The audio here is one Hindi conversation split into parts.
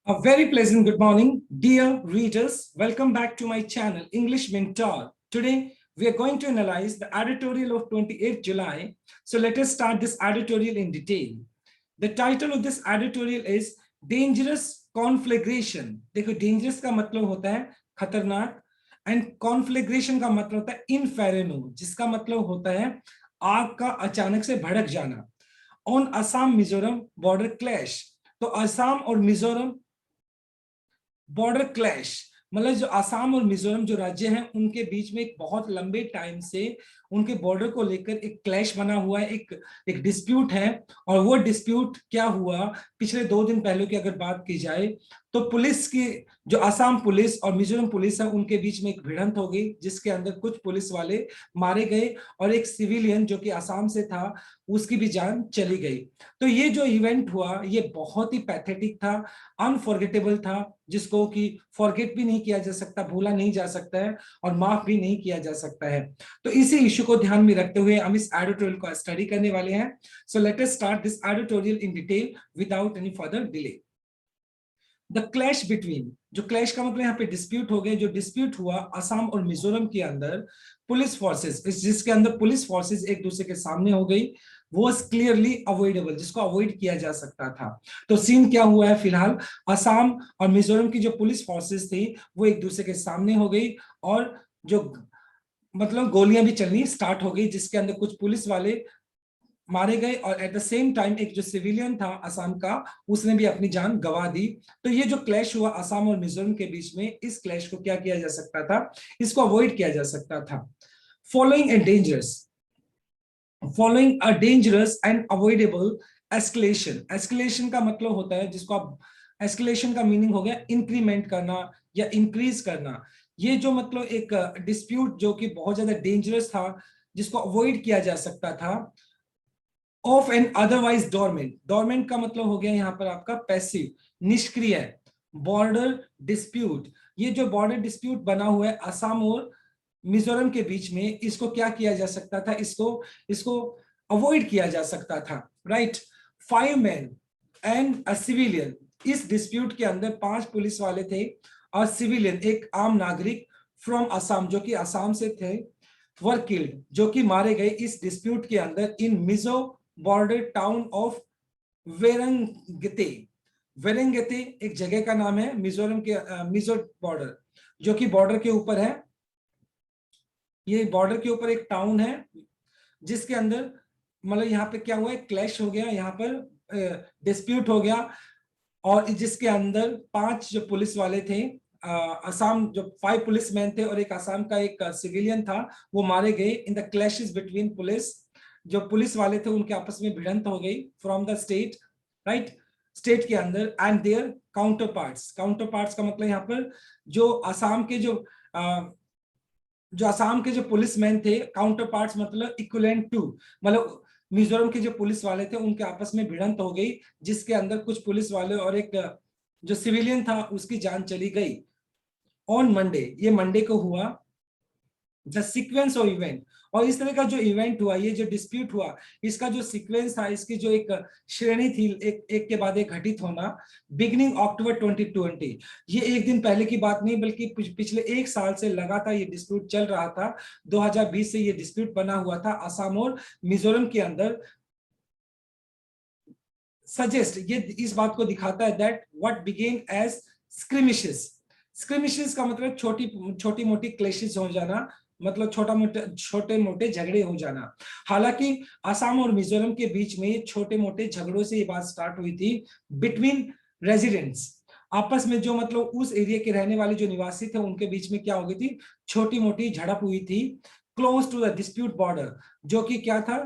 A very pleasant good morning, dear readers. Welcome back to my channel, English Mentor. Today, we are going to analyze the editorial of 28th July. So let us start this editorial in detail. The title of this editorial is Dangerous Conflagration. देखो, dangerous का मतलब होता है खतरनाक, and conflagration का मतलब होता है inferno, जिसका मतलब होता है आग का अचानक से भड़क जाना. On Assam Mizoram border clash. तो असम और मिजोरम बॉर्डर क्लैश, मतलब जो असम और मिजोरम जो राज्य हैं उनके बीच में एक बहुत लंबे टाइम से उनके बॉर्डर को लेकर एक क्लैश बना हुआ है, एक डिस्प्यूट है. और वो डिस्प्यूट क्या हुआ, पिछले 2 दिन पहले की अगर बात की जाए तो पुलिस की, जो असम पुलिस और मिजोरम पुलिस है, उनके बीच में एक भिड़ंत हो गई, जिसके अंदर कुछ पुलिस वाले मारे गए और एक सिविलियन जो कि असम से था उसकी भी जान चली गई. तो ये जो इवेंट हुआ ये बहुत ही पैथेटिक था, अनफॉरगेटेबल था, जिसको कि फॉरगेट भी नहीं किया जा सकता, भूला नहीं जा सकता है और माफ भी नहीं किया जा सकता है. तो इसी इश्यू को ध्यान में रखते हुए हम इस एडिटोरियल को स्टडी करने वाले हैं. So let us start this editorial in detail without any further delay. The clash between, जो क्लैश का मतलब यहाँ पे डिस्प्यूट हो गया, जो डिस्प्यूट हुआ असम और मिजोरम के अंदर पुलिस फोर्सेस, जिसके अंदर पुलिस फोर्सेस एक दूसरे के सामने हो गई, वो क्लियरली अवॉइडेबल, जिसको अवॉइड किया जा सकता था. तो सीन क्या हुआ है, फिलहाल असम और मिजोरम की जो पुलिस फोर्सेस थी वो एक दूसरे के सामने हो गई और जो मतलब गोलियां भी चलनी स्टार्ट हो गई, जिसके अंदर कुछ पुलिस वाले मारे गए और एट द सेम टाइम एक जो सिविलियन था असम का, उसने भी अपनी जान गंवा दी. तो ये जो क्लैश हुआ असम और मिजोरम के बीच में, इस क्लैश को क्या किया जा सकता था, इसको अवॉइड किया जा सकता था. Following a dangerous and avoidable escalation. Escalation का मतलब होता है, जिसको आप, एस्केलेशन का मीनिंग हो गया इंक्रीमेंट करना या इंक्रीज करना. ये जो मतलब एक डिस्प्यूट जो कि बहुत ज्यादा डेंजरस था, जिसको अवॉइड किया जा सकता था, of an otherwise dormant. Dormant का मतलब हो गया यहाँ पर आपका पैसिव, निष्क्रिय. बॉर्डर डिस्प्यूट, ये जो बॉर्डर डिस्प्यूट बना हुआ है असम और मिजोरम के बीच में, इसको क्या किया जा सकता था, इसको इसको अवॉइड किया जा सकता था. Right. 5 men and a civilian. इस डिस्प्यूट के अंदर 5 पुलिस वाले थे और सिविलियन, एक आम नागरिक फ्रॉम असम, जो कि असम से थे, वर किल्ड, जो कि मारे गए इस डिस्प्यूट के अंदर इन मिजो बॉर्डर टाउन ऑफ वेरंगते. वेरंगते एक जगह का नाम है मिजोरम के, मिजो बॉर्डर, जो कि बॉर्डर के ऊपर है. ये बॉर्डर के ऊपर एक टाउन है, जिसके अंदर मतलब यहाँ पे क्या हुआ है, क्लैश हो गया, यहाँ पर डिस्प्यूट हो गया और जिसके अंदर 5 जो पुलिस वाले थे, असम जो 5 पुलिस मैन थे और एक असम का एक सिविलियन था, वो मारे गए in the clashes between police. जो पुलिस वाले थे उनके आपस में भिड़ंत हो गई from the state, right, state के अंदर. एंड देयर काउंटर पार्ट्स का मतलब यहाँ पर जो असम के जो असम के जो पुलिसमैन थे, काउंटर पार्ट्स मतलब इक्विवेलेंट टू, मतलब मिजोरम के जो पुलिस वाले थे उनके आपस में भिड़ंत हो गई, जिसके अंदर कुछ पुलिस वाले और एक जो सिविलियन था उसकी जान चली गई. ऑन मंडे, ये मंडे को हुआ. द सीक्वेंस ऑफ इवेंट, और इस तरह का जो इवेंट हुआ, ये जो डिस्प्यूट हुआ, इसका जो सीक्वेंस था, इसकी जो एक श्रेणी थी, एक के बाद एक घटित होना. बिगिनिंग अक्टूबर 2020, ये एक दिन पहले की बात नहीं बल्कि पिछले 1 साल से लगातार ये डिस्प्यूट चल रहा था. 2020 से ये डिस्प्यूट बना हुआ था असम और मिजोरम के अंदर. सजेस्ट, ये इस बात को दिखाता है दैट व्हाट बिगेन एज स्क्रिमिशेस का मतलब छोटी मोटी क्लैशेस हो जाना, मतलब छोटे मोटे झगड़े हो जाना. हालांकि असम और मिजोरम के बीच में छोटे मोटे झगड़ों से ये बात स्टार्ट हुई थी बिटवीन रेजिडेंट्स, आपस में जो मतलब उस एरिया के रहने वाले जो निवासी थे उनके बीच में क्या हो गई थी, छोटी मोटी झड़प हुई थी. Close to the dispute border, जो कि क्या था,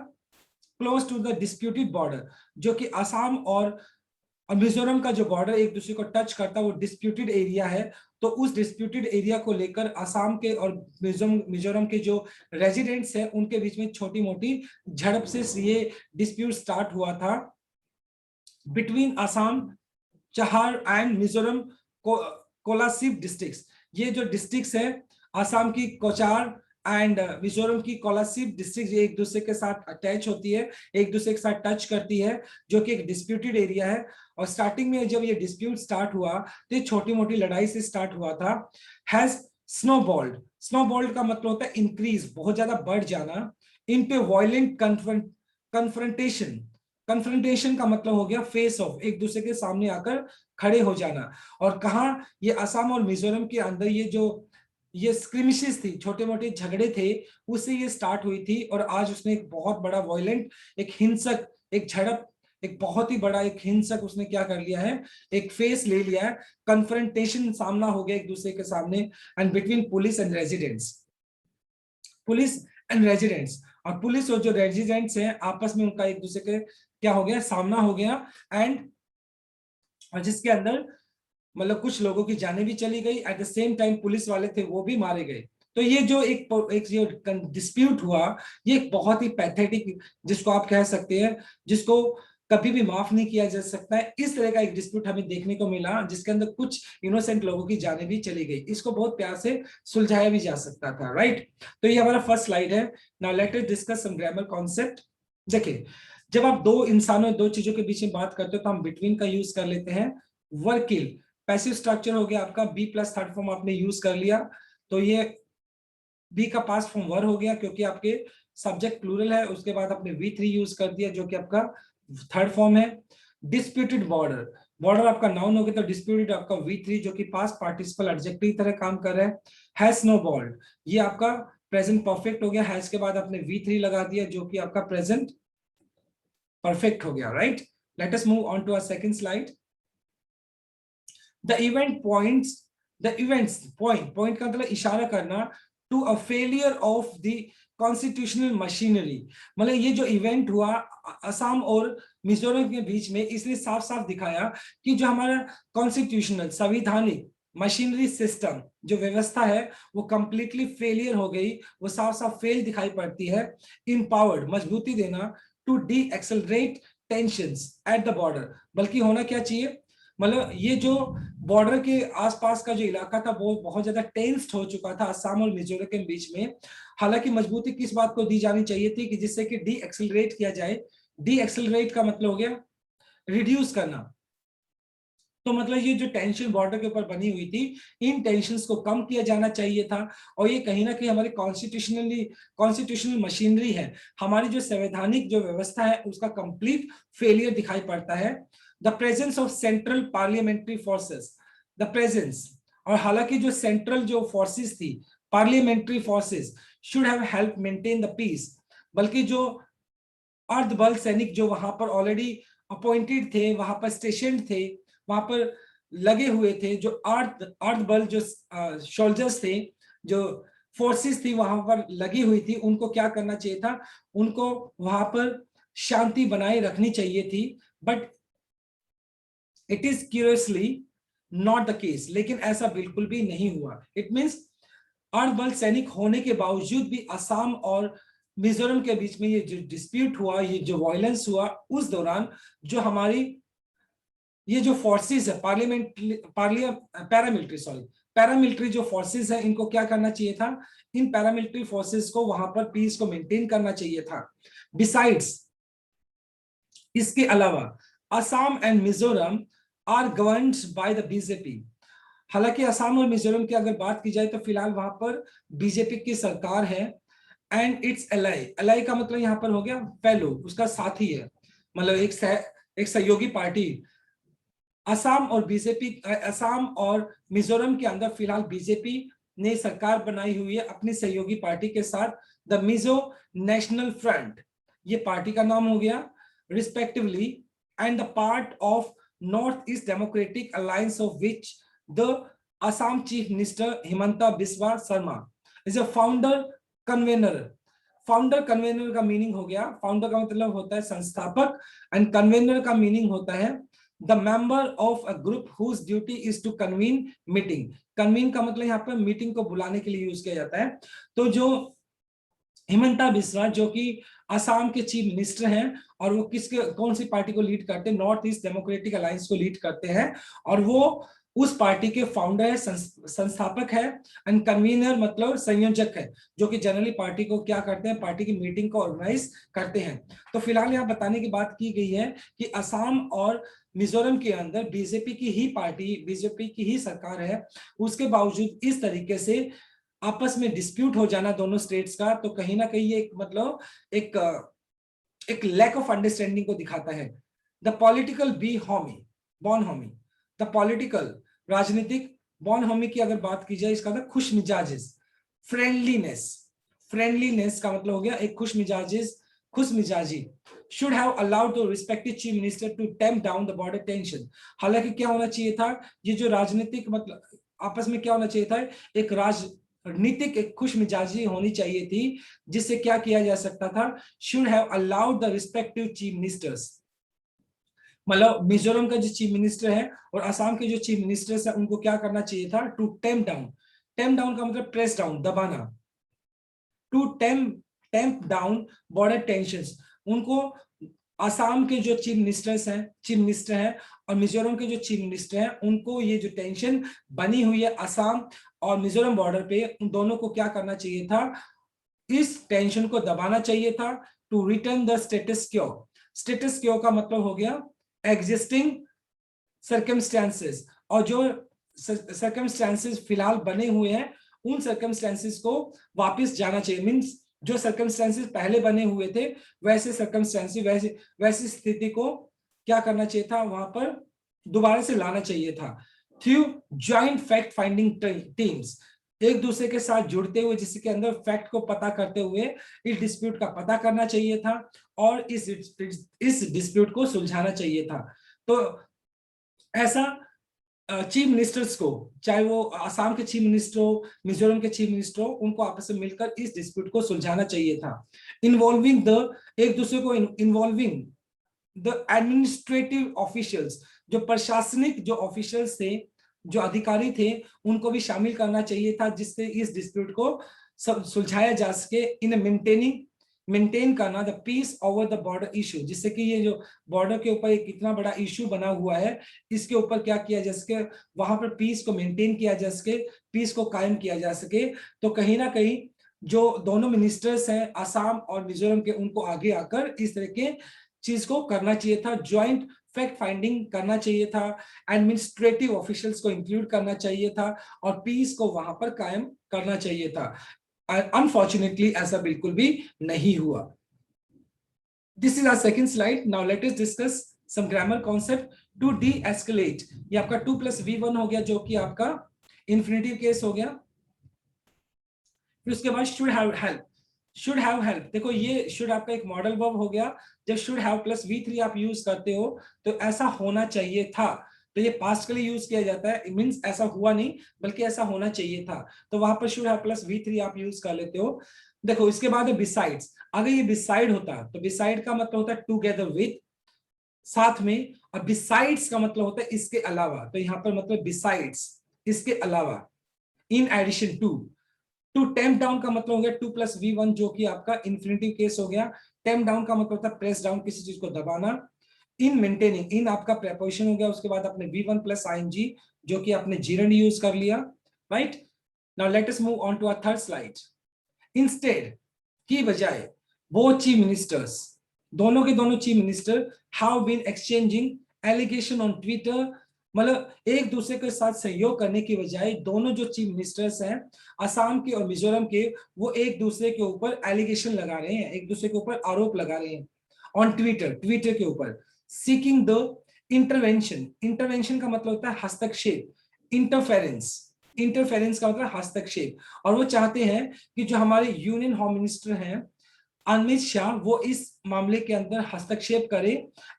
close to the disputed border, जो कि असम और मिजोरम का जो बॉर्डर एक दूसरे को टच करता है वो डिस्प्यूटेड एरिया है. तो उस डिस्प्यूटेड एरिया को लेकर असम के और मिजोरम के जो रेजिडेंट्स हैं उनके बीच में छोटी मोटी झड़प से ये डिस्प्यूट स्टार्ट हुआ था between Assam, Chahar and Mizoram Kolasib districts. ये जो डिस्ट्रिक्ट्स है असम की कोचार एंड मिजोरम की कोलासिब डिस्ट्रिक्ट एक दूसरे के साथ अटैच होती है, एक दूसरे के साथ टच करती है, जो कि एक डिस्प्यूटेड एरिया है। और स्टार्टिंग में जब ये डिस्प्यूट स्टार्ट हुआ तो छोटी मोटी लड़ाई से स्टार्ट हुआ था। हैज स्नोबॉल्ड, स्नोबॉल्ड का मतलब होता है इंक्रीज, बहुत ज्यादा बढ़ जाना, इनपे वायलेंट कन्फ्रंटेशन, कन्फ्रंटेशन का मतलब हो गया फेस ऑफ, एक दूसरे के सामने आकर खड़े हो जाना। और कहा ये असम और मिजोरम के अंदर ये जो ये स्क्रिमिशेस थी, छोटे मोटे झगड़े थे, उससे ये स्टार्ट हुई थी। और आज उसने एक बहुत बड़ा वायलेंट, एक हिंसक, एक झड़प, एक बहुत ही बड़ा एक हिंसक उसने क्या कर लिया है, एक फेस ले लिया है, कन्फ्रंटेशन, सामना हो गया एक दूसरे के सामने, and between police and residents, police and residents, और पुलिस और जो रेजिडेंट्स हैं आपस में उनका एक दूसरे के क्या हो गया, सामना हो गया। एंड जिसके अंदर मतलब कुछ लोगों की जानें भी चली गई, at the same time police वाले थे वो भी मारे गए। तो ये जो एक जो डिस्प्यूट हुआ, ये एक बहुत ही पैथेटिक, जिसको आप कह सकते हैं, जिसको कभी भी माफ नहीं किया जा सकता है, इस तरह का एक डिस्प्यूट हमें देखने को मिला, जिसके अंदर कुछ इनोसेंट लोगों की जानें भी चली गई। इसको बहुत प्यार से सुलझाया भी जा सकता था, राइट। तो ये हमारा फर्स्ट स्लाइड है। Now let us discuss some grammar concept. देखिए, जब आप दो इंसानों, दो चीजों के बीच में बात करते हो तो हम बिटवीन का यूज कर लेते हैं। वर्किल पैसिव स्ट्रक्चर हो गया आपका, बी प्लस थर्ड फॉर्म आपने यूज कर लिया, तो ये बी का पास्ट फॉर्म वर हो गया, क्योंकि आपके सब्जेक्ट प्लूरल है। उसके बाद आपने V3 यूज कर दिया, जो कि आपका थर्ड फॉर्म है। डिस्प्यूटेड बॉर्डर, बॉर्डर आपका नाउन हो गया, तो डिस्प्यूटेड आपका V3, जो कि पास्ट पार्टिसिपल एडजेक्टिव की तरह काम कर रहा है। हैज स्नोबॉल्ड, ये आपका प्रेजेंट परफेक्ट हो गया, हैज के बाद आपने V3 लगा दिया, जो कि आपका प्रेजेंट परफेक्ट हो गया, right. Let us move on to our second slide. The event points, the events point का मतलब इशारा करना, to a failure of the constitutional machinery. मतलब ये जो इवेंट हुआ असम और मिजोरम के बीच में, इसने साफ साफ दिखाया कि जो हमारा कॉन्स्टिट्यूशनल संवैधानिक मशीनरी सिस्टम, जो व्यवस्था है, वो कंप्लीटली फेलियर हो गई, वो साफ साफ फेल दिखाई पड़ती है। इम्पावर्ड, मजबूती देना, to deescalate tensions at the border, बल्कि होना क्या चाहिए, मतलब ये जो बॉर्डर के आसपास का जो इलाका था वो बहुत ज्यादा टेंस्ड हो चुका था असम और मिजोरम के बीच में। हालांकि मजबूती किस बात को दी जानी चाहिए थी कि जिससे कि डी एक्सेलरेट किया जाए। डी एक्सेलरेट का मतलब हो गया रिड्यूस करना। तो मतलब ये जो टेंशन बॉर्डर के ऊपर बनी हुई थी, इन टेंशंस को कम किया जाना चाहिए था। और ये कहीं ना कहीं हमारी कॉन्स्टिट्यूशनल मशीनरी है, हमारी जो संवैधानिक जो व्यवस्था है, उसका कंप्लीट फेलियर दिखाई पड़ता है। The presence of central parliamentary forces, the presence, और हालांकि जो सेंट्रल जो फोर्सेस थी, parliamentary forces, should have help maintain the peace, बल्कि जो अर्धबल सैनिक जो वहां पर ऑलरेडी अपॉइंटेड थे, वहां पर स्टेशन थे, वहां पर लगे हुए थे, जो अर्धबल जो सोल्जर्स थे, जो फोर्सेस थी वहां पर लगी हुई थी, उनको क्या करना चाहिए था, उनको वहां पर शांति बनाए रखनी चाहिए थी। But it is curiously not the case, लेकिन ऐसा बिल्कुल भी नहीं हुआ। इट मींस अर्धबल सैनिक होने के बावजूद भी असम और मिजोरम के बीच में ये जो डिस्प्यूट हुआ, ये जो वायलेंस हुआ, उस दौरान जो हमारी ये जो फोर्सेस है, पैरामिलिट्री जो फोर्सेस है, इनको क्या करना चाहिए था, इन पैरामिलिट्री फोर्सेस को वहां पर पीस को मेंटेन करना चाहिए था। बिसाइड्स, इसके अलावा Assam and Mizoram are governed by the BJP. हालांकि असम और मिजोरम की अगर बात की जाए तो फिलहाल वहां पर बीजेपी की सरकार है। एंड इट्स एलाई, एलाई का मतलब यहाँ पर हो गया फेलो, उसका साथी है, मतलब एक सहयोगी पार्टी। असम और बीजेपी, असम और मिजोरम के अंदर फिलहाल बीजेपी ने सरकार बनाई हुई है अपनी सहयोगी पार्टी के साथ, द मिजो नेशनल फ्रंट, ये पार्टी का नाम हो गया, respectively, and the part of north east democratic alliance of which the Assam chief minister Himanta Biswa Sharma is a founder convener. Founder convener का मीनिंग हो गया, फाउंडर का मतलब होता है संस्थापक, एंड कन्वेनर का मीनिंग होता है the member of a group whose duty is to convene meeting. Convene का मतलब यहाँ पर मीटिंग को बुलाने के लिए यूज किया जाता है। तो जो हिमंता बिस्वा, जो कि असम के चीफ मिनिस्टर हैं, और वो किसके कौन सी पार्टी को लीड करते हैं, नॉर्थ ईस्ट डेमोक्रेटिक अलायंस को लीड करते हैं, और वो उस पार्टी के फाउंडर है, संस्थापक है, एंड कन्वीनर मतलब संयोजक है, जो कि जनरली पार्टी को क्या करते हैं, पार्टी की मीटिंग को ऑर्गेनाइज करते हैं। तो फिलहाल यहाँ बताने की बात की गई है कि असम और मिजोरम के अंदर बीजेपी की ही पार्टी, बीजेपी की ही सरकार है, उसके बावजूद इस तरीके से आपस में डिस्प्यूट हो जाना दोनों स्टेट्स का, तो कहीं ना कहीं ये एक मतलब एक एक लैक ऑफ अंडरस्टैंडिंग को दिखाता है। The political B हॉमी, Bon हॉमी, the political, राजनीतिक बॉन हॉमी की अगर बात की जाए, इसका था खुश मिजाजेस, फ्रेंडलीनेस, फ्रेंडलीनेस का मतलब हो गया एक खुश मिजाजेस, खुश मिजाजी। Should have allowed the respective chief minister to tamp down the border tension. हालांकि क्या होना चाहिए था, ये जो राजनीतिक मतलब आपस में क्या होना चाहिए था, एक राजनीतिक एक खुश मिजाजी होनी चाहिए थी, जिससे क्या किया जा सकता था, should have allowed the respective chief ministers, मतलब मिजोरम का जो चीफ मिनिस्टर है और असम के जो चीफ मिनिस्टर्स है, उनको क्या करना चाहिए था, to tamp down, tamp down का मतलब प्रेस डाउन, दबाना, to tamp down border tensions, उनको असम के जो चीफ मिनिस्टर्स हैं, चीफ मिनिस्टर हैं, और मिजोरम के जो चीफ मिनिस्टर हैं, उनको ये जो टेंशन बनी हुई है असम और मिजोरम बॉर्डर पे, उन दोनों को क्या करना चाहिए था, इस टेंशन को दबाना चाहिए था, टू रिटर्न द स्टेटस क्यो। स्टेटस क्यो का मतलब हो गया एग्जिस्टिंग सर्कमस्टेंसेस, और जो सर्कमस्टेंसेस फिलहाल बने हुए हैं, उन सर्कमस्टेंसेस को वापस जाना चाहिए, मींस जो सर्कमस्टेंसेस पहले बने हुए थे, वैसे सर्कमस्टेंसेस, वैसी स्थिति को क्या करना चाहिए था, वहां पर दोबारा से लाना चाहिए था। Through joint fact finding teams, एक दूसरे के साथ जुड़ते हुए, जिसके अंदर फैक्ट को पता करते हुए इस डिस्प्यूट का पता करना चाहिए था और इस डिस्प्यूट को सुलझाना चाहिए था। तो ऐसा चीफ मिनिस्टर्स को, चाहे वो आसाम के चीफ मिनिस्टर हो, मिजोरम के चीफ मिनिस्टर हो, उनको आपस में मिलकर इस डिस्प्यूट को सुलझाना चाहिए था। इन्वॉल्विंग द, एक दूसरे को इन्वॉल्विंग द एडमिनिस्ट्रेटिव ऑफिशियल्स, जो प्रशासनिक जो ऑफिशियल्स थे, जो अधिकारी थे, उनको भी शामिल करना चाहिए था, जिससे इस डिस्प्यूट को सुलझाया जा सके, इन मेंटेन करना the peace over the border issue, जिससे कि ये जो बॉर्डर के ऊपर एक इतना बड़ा इशू बना हुआ है, इसके ऊपर क्या किया जा सके, वहां पर पीस को मेंटेन किया जा सके, पीस को कायम किया जा सके। तो कहीं ना कहीं जो दोनों मिनिस्टर्स हैं असम और मिजोरम के, उनको आगे आकर इस तरह के चीज को करना चाहिए था, ज्वाइंट फैक्ट फाइंडिंग करना चाहिए था, एडमिनिस्ट्रेटिव ऑफिशियल्स को इंक्लूड करना चाहिए था, और पीस को वहां पर कायम करना चाहिए था। अनफॉर्चुनेटली ऐसा बिल्कुल भी नहीं हुआ। This is our second slide. Now let us discuss some grammar concept. To deescalate, ये आपका 2+V1 हो गया, जो कि आपका इंफिनिटिव केस हो गया। फिर उसके बाद should have help, should have help, देखो ये शुड आपका एक मॉडल वर्ब हो गया। जब शुड हैव प्लस V3 आप यूज करते हो, तो ऐसा होना चाहिए था, तो ये पास्ट के लिए यूज किया जाता है, इट मींस ऐसा हुआ नहीं, बल्कि ऐसा होना चाहिए था, तो वहां पर शुड हैव प्लस V3 आप यूज कर लेते हो। देखो इसके बाद है बिसाइड्स, अगर ये बिसाइड होता तो बिसाइड का मतलब होता है टुगेदर विद, साथ में, और बिसाइड्स का मतलब होता है इसके अलावा, तो यहाँ पर मतलब बिसाइड्स, इसके अलावा, in addition to. To tamp down का मतलब हो गया 2+V1, जो कि आपका इंफिनिटिव केस हो गया। टेम्प डाउन का मतलब होता है प्रेस डाउन, किसी चीज को दबाना। इन मेंटेनिंग, इन आपका प्रेपोजिशन हो गया, उसके बाद आपने V1 प्लस ING, जो कि आपने जीरंड यूज कर लिया, right. Now let us move on to our third slide. Instead की बजाय, वो चीफ मिनिस्टर्स, दोनों के दोनों chief minister have been exchanging allegation on Twitter, मतलब एक दूसरे के साथ सहयोग करने की बजाय दोनों जो चीफ मिनिस्टर्स हैं असम के और मिजोरम के, वो एक दूसरे के ऊपर एलिगेशन लगा रहे हैं, एक दूसरे के ऊपर आरोप लगा रहे हैं ऑन ट्विटर, ट्विटर के ऊपर। सीकिंग द इंटरवेंशन, इंटरवेंशन का मतलब होता है हस्तक्षेप, इंटरफेरेंस, इंटरफेरेंस का मतलब हस्तक्षेप, और वो चाहते हैं कि जो हमारे यूनियन होम मिनिस्टर हैं अमित शाह, वो इस मामले के अंदर हस्तक्षेप करे,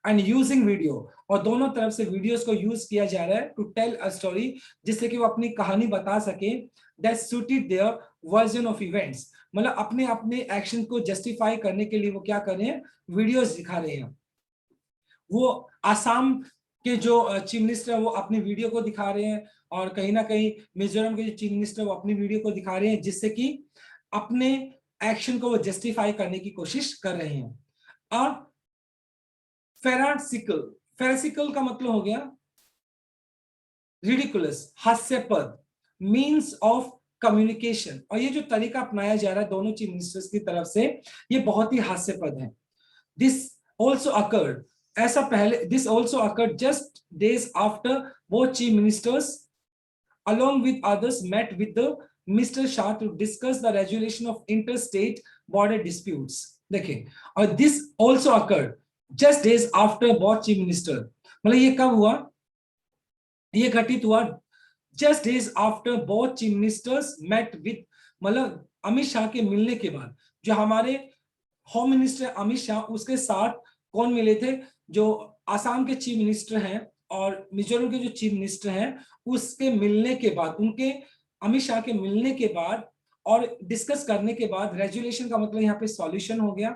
एंड यूजिंग वीडियो, और दोनों तरफ से वीडियोस को यूज किया जा रहा है टू टेल अ स्टोरी, जिससे कि वो अपनी कहानी बता सके, that suited their version of events, मतलब अपने अपने एक्शन को जस्टिफाई करने के लिए वो क्या कर रहे हैं, वीडियोस दिखा रहे हैं। वो आसाम के जो चीफ मिनिस्टर है वो अपनी वीडियो को दिखा रहे हैं, और कहीं ना कहीं मिजोरम के जो चीफ मिनिस्टर वो अपनी वीडियो को दिखा रहे हैं, जिससे कि अपने एक्शन को वो जस्टिफाई करने की कोशिश कर रहे हैं। अब फेरासिकल, फेरासिकल का मतलब हो गया रिडिकुलस, हास्यास्पद, मीन्स ऑफ कम्युनिकेशन, और ये जो तरीका अपनाया जा रहा है दोनों चीफ मिनिस्टर्स की तरफ से, ये बहुत ही हास्यास्पद है। दिस ऑल्सो अकर्ड, ऐसा पहले, this also occurred just days after both chief ministers along with others met with the Mr. Shah to discuss the resolution of interstate border disputes. देखिए, और this also occurred just days after both chief minister, मतलब ये कब हुआ, ये घटित हुआ just days after both chief ministers met with, मतलब अमित शाह के मिलने के बाद, जो हमारे होम मिनिस्टर अमित शाह उसके साथ कौन मिले थे, जो आसाम के चीफ मिनिस्टर हैं और मिजोरम के जो चीफ मिनिस्टर हैं, उसके मिलने के बाद, उनके अमित शाह के मिलने के बाद और डिस्कस करने के बाद, रेजुलेशन का मतलब यहाँ पे सॉल्यूशन हो गया,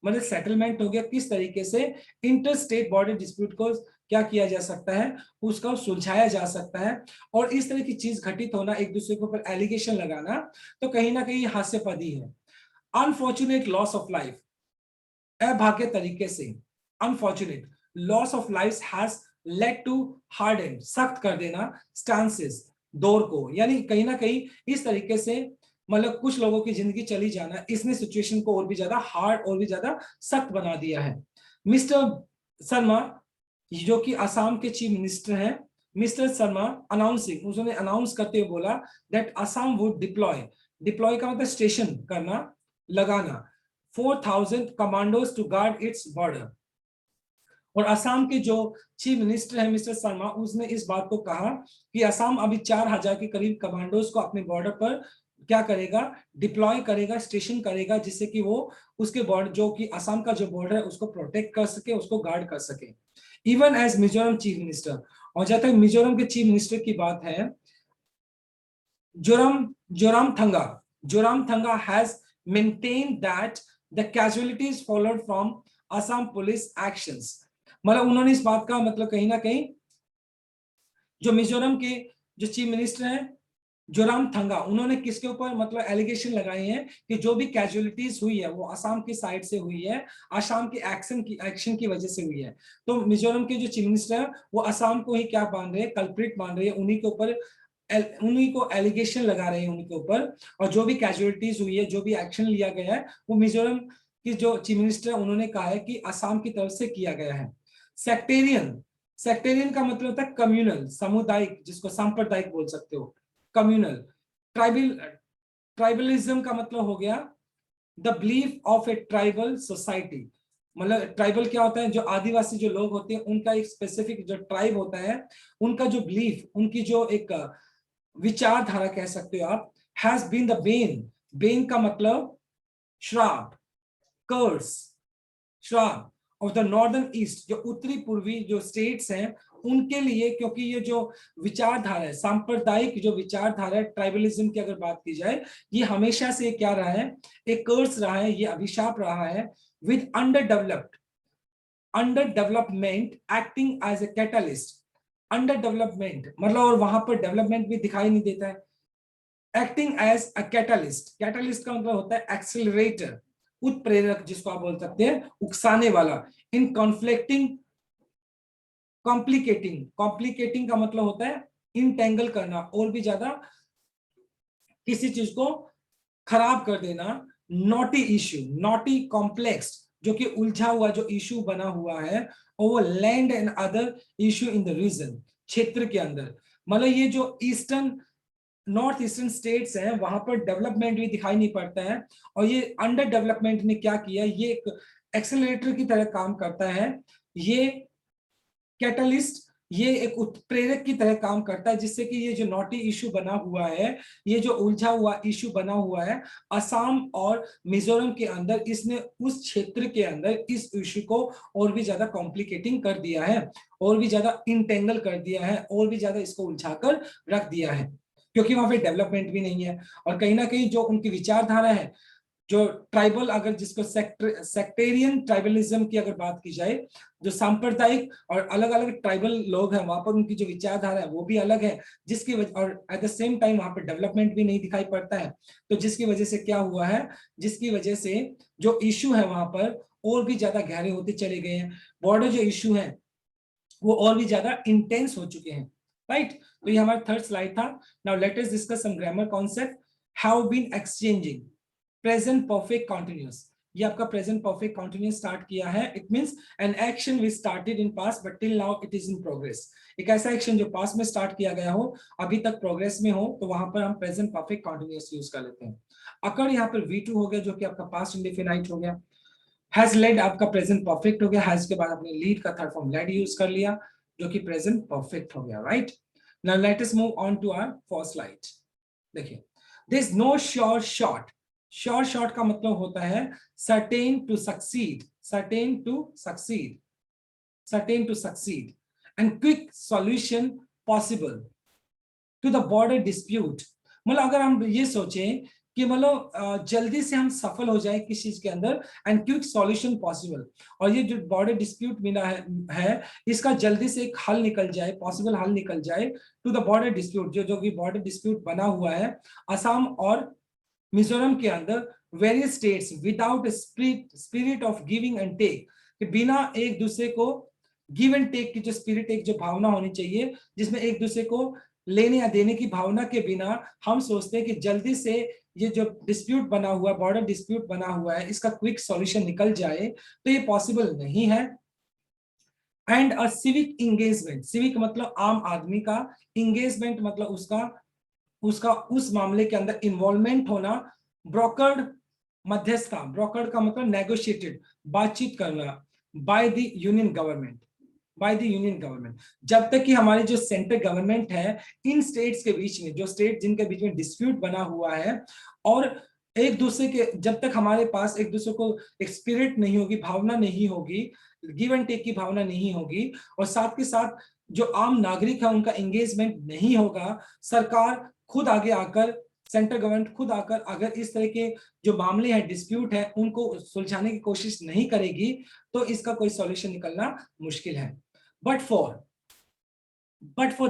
मतलब सेटलमेंट हो गया, किस तरीके से इंटर स्टेट बॉर्डर डिस्प्यूट को क्या किया जा सकता है, उसका सुलझाया जा सकता है। और इस तरह की चीज घटित होना, एक दूसरे के ऊपर एलिगेशन लगाना, तो कहीं ना कहीं हास्यास्पद ही है। अनफॉर्चुनेट लॉस ऑफ लाइफ, अभाग्य तरीके से, unfortunate loss of life has led to harden, सख्त कर देना, स्टांसेस, दौर को, यानी कहीं ना कहीं इस तरीके से, मतलब कुछ लोगों की जिंदगी चली जाना, इसने सिचुएशन को और भी ज्यादा हार्ड और भी ज्यादा सख्त बना दिया है। मिस्टर शर्मा, जो कि असम के चीफ मिनिस्टर हैं, मिस्टर शर्मा अनाउंसिंग, उन्होंने अनाउंस करते हुए बोला that Assam would deploy, deploy का मतलब स्टेशन करना, लगाना 4000 commandos to guard its border. और असम के जो चीफ मिनिस्टर है मिस्टर शर्मा, उसने इस बात को कहा कि असम अभी 4000 के करीब कमांडोज को अपने बॉर्डर पर क्या करेगा, डिप्लॉय करेगा, स्टेशन करेगा, जिससे कि वो उसके बॉर्डर, जो कि असम का जो बॉर्डर है उसको प्रोटेक्ट कर सके, उसको गार्ड कर सके। Even as Mizoram chief minister, और जहां तक मिजोरम के चीफ मिनिस्टर की बात है, Zoramthanga has maintained that the casualties followed from Assam police actions, मतलब उन्होंने इस बात का मतलब कहीं ना कहीं, जो मिजोरम के जो चीफ मिनिस्टर हैं जोरामथंगा, उन्होंने किसके ऊपर मतलब एलिगेशन लगाए हैं कि जो भी कैजुअलिटीज हुई है वो असम की साइड से हुई है, असम के एक्शन की वजह से हुई है। तो मिजोरम के जो चीफ मिनिस्टर है वो असम को ही क्या मान रहे हैं, कल्प्रिट मान रहे हैं, उन्हीं के ऊपर उन्हीं को एलिगेशन लगा रहे हैं उनके ऊपर, और जो भी कैजुअलिटीज हुई है, जो भी एक्शन लिया गया है, वो मिजोरम की जो चीफ मिनिस्टर है उन्होंने कहा है कि असम की तरफ से किया गया है। सेक्टेरियन, सेक्टेरियन का मतलब होता है कम्युनल, सामुदायिक, जिसको सांप्रदायिक बोल सकते हो, कम्युनल। ट्राइबलिज्म का मतलब हो गया the belief of a tribal society, मतलब ट्राइबल क्या होता है, जो आदिवासी जो लोग होते हैं उनका एक स्पेसिफिक जो ट्राइब होता है, उनका जो बिलीफ, उनकी जो एक विचारधारा कह सकते हो आप, has been the bane, bane का मतलब श्राप, कर्स, श्राप ऑफ द नॉर्दर्न ईस्ट, जो उत्तरी पूर्वी जो स्टेट्स हैं उनके लिए, क्योंकि ये जो विचारधारा है, सांप्रदायिक जो विचारधारा है ट्राइबलिज्म की अगर बात की जाए, ये हमेशा से क्या रहा है, एक कर्स रहा है, ये अभिशाप रहा है, with under development acting as a catalyst, under development मतलब, और वहां पर डेवलपमेंट भी दिखाई नहीं देता है, acting as a catalyst, catalyst का मतलब होता है एक्सिलरेटर, उत्प्रेरक, जिसको आप बोल सकते हैं उकसाने वाला, इन कॉन्फ्लिक्टिंग, कॉम्प्लिकेटिंग, कॉम्प्लिकेटिंग का मतलब होता है इंटेंगल करना, और भी ज्यादा किसी चीज को खराब कर देना, नॉटी इश्यू, नॉटी कॉम्प्लेक्स, जो कि उलझा हुआ जो इश्यू बना हुआ है, over land and other issue in the region, क्षेत्र के अंदर, मतलब ये जो ईस्टर्न नॉर्थ ईस्टर्न स्टेट्स हैं वहां पर डेवलपमेंट भी दिखाई नहीं पड़ता है, और ये अंडर डेवलपमेंट ने क्या किया, ये एक एक्सेलरेटर की तरह काम करता है, ये कैटलिस्ट, ये एक उत्प्रेरक की तरह काम करता है, जिससे कि ये जो नॉटी इश्यू बना हुआ है, ये जो उलझा हुआ इश्यू बना हुआ है असम और मिजोरम के अंदर, इसने उस क्षेत्र के अंदर इस इश्यू को और भी ज्यादा कॉम्प्लिकेटिंग कर दिया है, और भी ज्यादा इंटेंगल कर दिया है, और भी ज्यादा इसको उलझाकर रख दिया है, क्योंकि वहां पे डेवलपमेंट भी नहीं है। और कहीं ना कहीं जो उनकी विचारधारा है, जो ट्राइबल, अगर जिसको सेक्टेरियन ट्राइबलिज्म की अगर बात की जाए, जो सांप्रदायिक और अलग अलग ट्राइबल लोग हैं वहां पर, उनकी जो विचारधारा है वो भी अलग है, जिसकी वजह, और एट द सेम टाइम वहां पर डेवलपमेंट भी नहीं दिखाई पड़ता है, तो जिसकी वजह से क्या हुआ है, जिसकी वजह से जो इश्यू है वहां पर और भी ज्यादा गहरे होते चले गए हैं, बॉर्डर जो इश्यू है वो और भी ज्यादा इंटेंस हो चुके हैं। राइट। तो ये हमारा थर्ड स्लाइड था। Now let us discuss some grammar concept. Have been exchanging, present perfect continuous, ये आपका प्रेजेंट परफेक्ट कंटीन्यूअस स्टार्ट किया है। It means an action we started in past but till now it is in progress. एक ऐसा एक्शन जो पास्ट में स्टार्ट किया गया हो, अभी तक प्रोग्रेस में हो, तो वहां पर हम प्रेजेंट परफेक्ट कंटीन्यूअस यूज कर लेते हैं। अकर यहाँ पर V2 हो गया जो कि आपका पास्ट इंडेफिनाइट हो गया। हैज लेड आपका प्रेजेंट परफेक्ट हो गया, हैज के बाद आपने लीड का थर्ड फॉर्म लेड यूज कर लिया जो कि प्रेजेंट परफेक्ट हो गया, right. Now let us move on to our first slide. देखिए, there is no sure shot. Sure shot का मतलब होता है certain to succeed, certain to succeed, certain to succeed, and quick solution possible to the border dispute. मतलब अगर हम ये सोचें कि मतलब जल्दी से हम सफल हो जाए किस चीज के अंदर, एंड क्विक सॉल्यूशन पॉसिबल, और ये जो बॉर्डर डिस्प्यूट मिला है इसका जल्दी से एक हल निकल जाए, पॉसिबल हल निकल जाए टू द बॉर्डर डिस्प्यूट, जो कि बॉर्डर डिस्प्यूट बना हुआ है असम और मिजोरम के अंदर, various states without spirit of giving and take, कि बिना एक दूसरे को गिव एंड टेक की जो स्पिरिट, एक जो भावना होनी चाहिए जिसमें एक दूसरे को लेने या देने की भावना के बिना हम सोचते हैं कि जल्दी से ये जो डिस्प्यूट बना हुआ है, बॉर्डर डिस्प्यूट बना हुआ है, इसका क्विक सॉल्यूशन निकल जाए, तो ये पॉसिबल नहीं है। And a civic engagement, civic मतलब आम आदमी का, इंगेजमेंट मतलब उसका उसका उस मामले के अंदर इन्वॉल्वमेंट होना, ब्रोकर्ड मध्यस्थ का, ब्रोकर्ड का मतलब नेगोशिएटेड, बातचीत करना by the union government, by the union government. जब तक कि हमारी जो सेंट्रल गवर्नमेंट है इन स्टेट्स के बीच में, जो स्टेट जिनके बीच में डिस्प्यूट बना हुआ है, और एक दूसरे के, जब तक हमारे पास एक दूसरे को एक स्पिरिट नहीं होगी, भावना नहीं होगी, गिव एंड टेक की भावना नहीं होगी, और साथ के साथ जो आम नागरिक है उनका एंगेजमेंट नहीं होगा, सरकार खुद आगे आकर, सेंट्रल गवर्नमेंट खुद आकर अगर इस तरह के जो मामले हैं, डिस्प्यूट है, उनको सुलझाने की कोशिश नहीं करेगी, तो इसका कोई सॉल्यूशन निकलना मुश्किल है। But for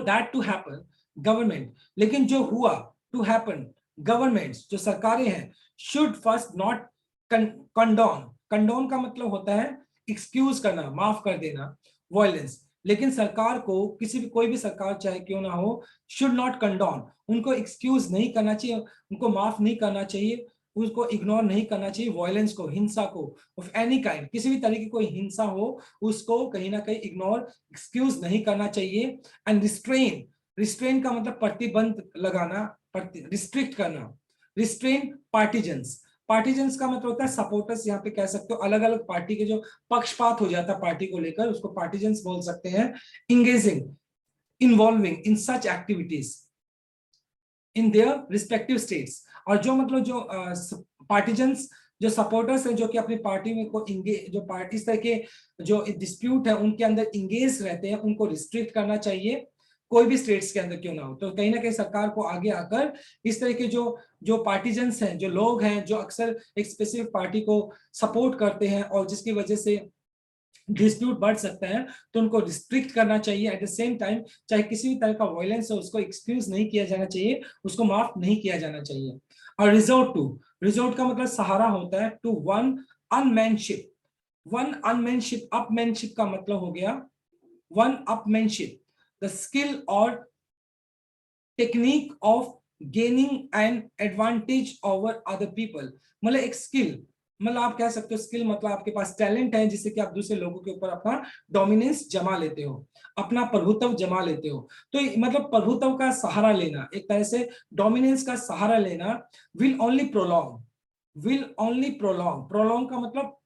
that to happen, government, लेकिन जो हुआ टू हैपन, गवर्नमेंट्स जो सरकारें हैं, should first not condone, condone का मतलब होता है एक्सक्यूज करना, माफ कर देना, वायलेंस। लेकिन सरकार को, किसी भी, कोई भी सरकार चाहे क्यों ना हो, शुड नॉट कंडोन, उनको एक्सक्यूज नहीं करना चाहिए, उनको माफ नहीं करना चाहिए, उसको इग्नोर नहीं करना चाहिए वायलेंस को, हिंसा को, ऑफ एनी काइंड, किसी भी तरह की कोई हिंसा हो उसको कहीं ना कहीं इग्नोर, एक्सक्यूज नहीं करना चाहिए। एंड रिस्ट्रेन, रिस्ट्रेन का मतलब प्रतिबंध लगाना, रिस्ट्रिक्ट करना, रिस्ट्रेन पार्टीजन्स, पार्टीजन्स का मतलब होता है सपोर्टर्स, यहाँ पे कह सकते हो अलग अलग पार्टी के जो पक्षपात हो जाता है पार्टी को लेकर, उसको पार्टीजन्स बोल सकते हैं। Engaging, involving in such activities in their respective states, और जो मतलब जो पार्टीजन्स, जो सपोर्टर्स हैं, जो कि अपनी पार्टी में को जो पार्टी इस तरह के जो डिस्प्यूट है उनके अंदर इंगेज रहते हैं, उनको रिस्ट्रिक्ट करना चाहिए, कोई भी स्टेट्स के अंदर क्यों ना हो। तो कहीं ना कहीं सरकार को आगे आकर इस तरह के जो जो पार्टीजन्स हैं, जो लोग हैं जो अक्सर एक स्पेसिफिक पार्टी को सपोर्ट करते हैं और जिसकी वजह से डिस्प्यूट बढ़ सकता है, तो उनको रिस्ट्रिक्ट करना चाहिए। एट द सेम टाइम चाहे किसी भी तरह का वायलेंस हो उसको एक्सक्यूज नहीं किया जाना चाहिए, उसको माफ नहीं किया जाना चाहिए। और रिजोर्ट टू, रिजोर्ट का मतलब सहारा होता है, टू वन अनमैनशिप, वन अनमैनशिप, अपमैनशिप का मतलब हो गया वन अपमैनशिप, द स्किल और technique of gaining an advantage over other people, मतलब एक स्किल, मतलब आप कह सकते हो स्किल मतलब आपके पास टैलेंट है जिससे कि आप दूसरे लोगों के ऊपर अपना डोमिनेंस जमा लेते हो, अपना प्रभुत्व जमा लेते हो। तो मतलब प्रभुत्व का सहारा लेना, एक तरह से डोमिनेंस का सहारा लेना, will only prolong, will only prolong, prolong का मतलब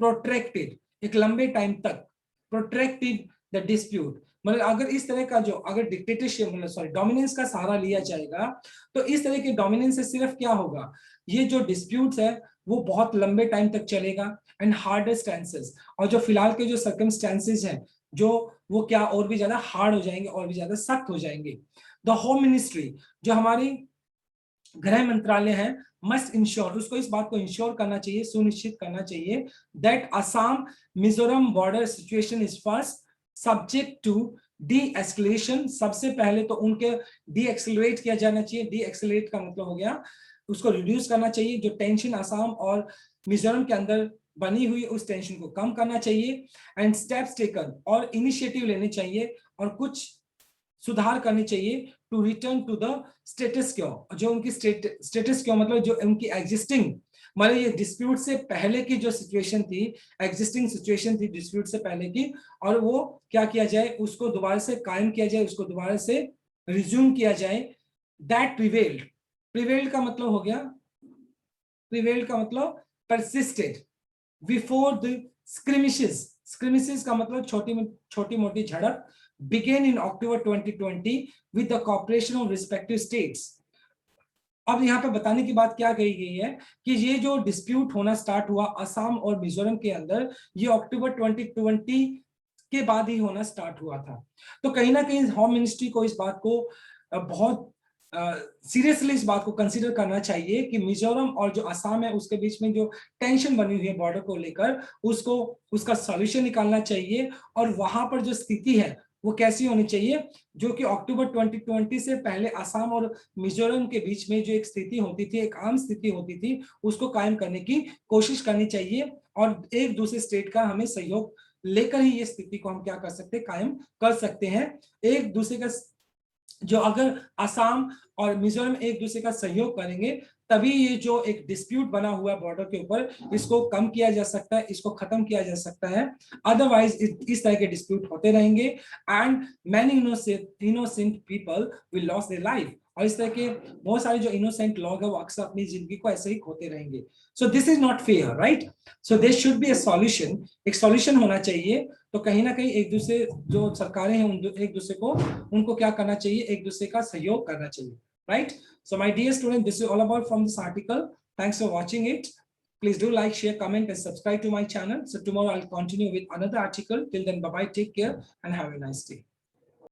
प्रोट्रैक्टेड, एक लंबे टाइम तक, प्रोट्रैक्टेड द डिस्प्यूट, मतलब अगर इस तरह का जो, अगर डिक्टेटरशिप मतलब सॉरी डोमिनेंस का सहारा लिया जाएगा, तो इस तरह के डोमिनेंस से सिर्फ क्या होगा, ये जो डिस्प्यूट्स है वो बहुत लंबे टाइम तक चलेगा, एंड हार्डर स्टैंसेस, और जो फिलहाल के जो सर्कमस्टेंसेस हैं जो वो क्या और भी ज्यादा हार्ड हो जाएंगे, और भी ज्यादा सख्त हो जाएंगे। द होम मिनिस्ट्री, जो हमारी गृह मंत्रालय है, मस्ट इंश्योर, उसको इस बात को इंश्योर करना चाहिए, सुनिश्चित करना चाहिए, that Assam Mizoram border situation is first subject to deescalation, सबसे पहले तो उनके डी एक्सेलरेट किया जाना चाहिए, डी एक्सेलरेट का मतलब हो गया उसको रिड्यूस करना चाहिए, जो टेंशन असम और मिजोरम के अंदर बनी हुई उस टेंशन को कम करना चाहिए, एंड स्टेप्स टेकन, और इनिशिएटिव लेने चाहिए, और कुछ सुधार करनी चाहिए to return to the status quo, जो उनकी स्टेटस क्यो मतलब जो उनकी एग्जिस्टिंग, मतलब ये डिस्प्यूट से पहले की जो सिचुएशन थी, एग्जिस्टिंग सिचुएशन थी डिस्प्यूट से पहले की, और वो क्या किया जाए, उसको दोबारा से कायम किया जाए, उसको दोबारा से रिज्यूम किया जाए। दैट प्रिवेल्ड, प्रिवेल्ड का मतलब हो गया, प्रिवेल्ड का मतलब परसिस्टेड बिफोर द स्क्रिमिशेस, स्क्रिमिशेस का मतलब छोटी मोटी झड़प, began in October 2020 with the cooperation of respective states। अब यहाँ पे बताने की बात क्या कही गई है कि ये जो डिस्प्यूट होना स्टार्ट हुआ असम और मिजोरम के अंदर, ये अक्टूबर 2020 के बाद ही होना स्टार्ट हुआ था। तो कहीं ना कहीं होम मिनिस्ट्री को इस बात को बहुत सीरियसली इस बात को कंसीडर करना चाहिए कि मिजोरम और जो असम है उसके बीच में जो टेंशन बनी हुई है बॉर्डर को लेकर, उसको उसका सॉल्यूशन निकालना चाहिए, और वहां पर जो स्थिति है वो कैसी होनी चाहिए, जो कि अक्टूबर 2020 से पहले असम और मिजोरम के बीच में जो एक स्थिति होती थी, एक आम स्थिति होती थी, उसको कायम करने की कोशिश करनी चाहिए, और एक दूसरे स्टेट का हमें सहयोग लेकर ही ये स्थिति को हम क्या कर सकते हैं, कायम कर सकते हैं। एक दूसरे का जो अगर असम और मिजोरम एक दूसरे का सहयोग करेंगे, तभी ये जो एक डिस्प्यूट बना हुआ है बॉर्डर के ऊपर, इसको कम किया जा सकता है, इसको खत्म किया जा सकता है। अदरवाइज इस तरह के डिस्प्यूट होते रहेंगे and many innocent people will loss their life, और इस तरह के बहुत सारे जो इनोसेंट लोग हैं वो अक्सर अपनी जिंदगी को ऐसे ही खोते रहेंगे। So this is not fair, right? So there should be a solution, एक सॉल्यूशन होना चाहिए। तो कहीं ना कहीं एक दूसरे जो सरकारें हैं एक दूसरे को, उनको क्या करना चाहिए, एक दूसरे का सहयोग करना चाहिए, right? So my dear student, this is all about from this article. Thanks for watching it. Please do like, share, comment and subscribe to my channel. So tomorrow I'll continue with another article. Till then, bye bye, take care and have a nice day.